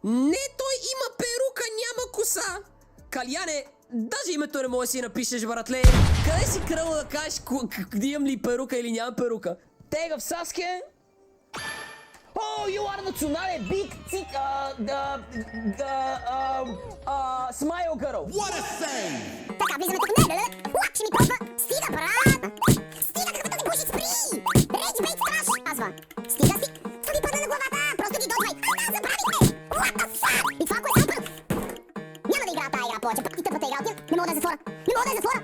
Не, той има перука, няма коса. Каляне, даже името не може да си напишеш, братле. Къде си кръвно да кажеш, имам ли перука или нямам перука? Тега в Саске. Oh, you are национален big tick, smile girl. What a save! Така, влизаме тук, не, лак ще ми пробва. Стига, брат! Стига, каквото ти буши, спри! Рейдж бейт страш, казва. Стига, това ми падна на главата, просто ги додвай. Забравихме! What the fuck? И това, кое само няма да играя тази игра повече, пък и тъпата игра отива. Не мога да я затворя, не мога да я затворя.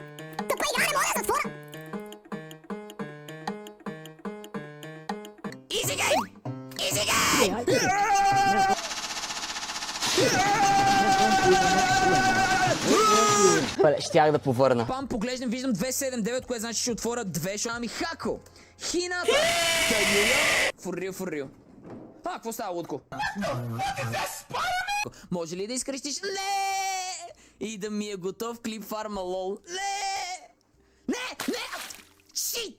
Тъпа игра, не мога да я затворя. Easy game! Easy game! Щях да повърна. Пам, поглеждам, виждам 279, което значи ще отворя 2, ще ами хако. Хината. Таюя. For real. Какво става, Лудко? Може ли да изкрещиш? Не! И да ми е готов клип фарма лол. Не! Шит!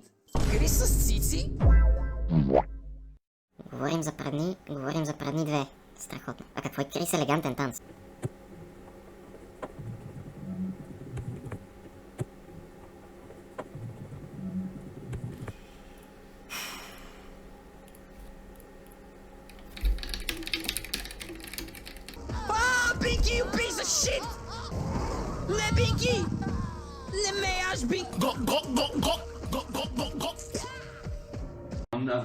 Гри с цици? Говорим за предни 2. Страхотно. А какво е Крис елегантен танц? Бинки, you piece of shit! Не, Бинки! Не ме яш, Бинки!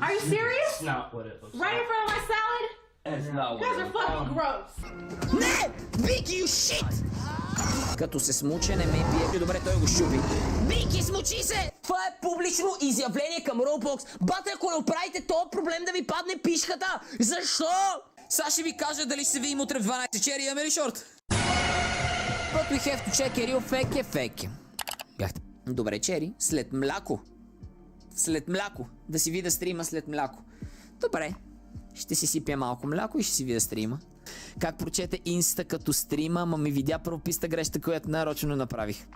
Are you serious? It's not what it looks Right in front of my salad? It's not You what guys it are looks fucking gross. Не! Бинки, you shit! Като се смуче, не ме бие. Добре, той го щупи. Бинки, смучи се! Това е публично изявление към Roblox. Бате, ако не оправите този проблем да ви падне пишката! Защо? Сега ще ви кажа дали ще се видим утре в 12. Чери, имаме ли шорт? But we have to check it, феке. Бяхте. Добре, Чери, след мляко. Да си видя стрима след мляко. Добре. Ще си сипя малко мляко и ще си видя стрима. Как прочете инста като стрима, ама ми видя правописта грешка, която нарочно направих.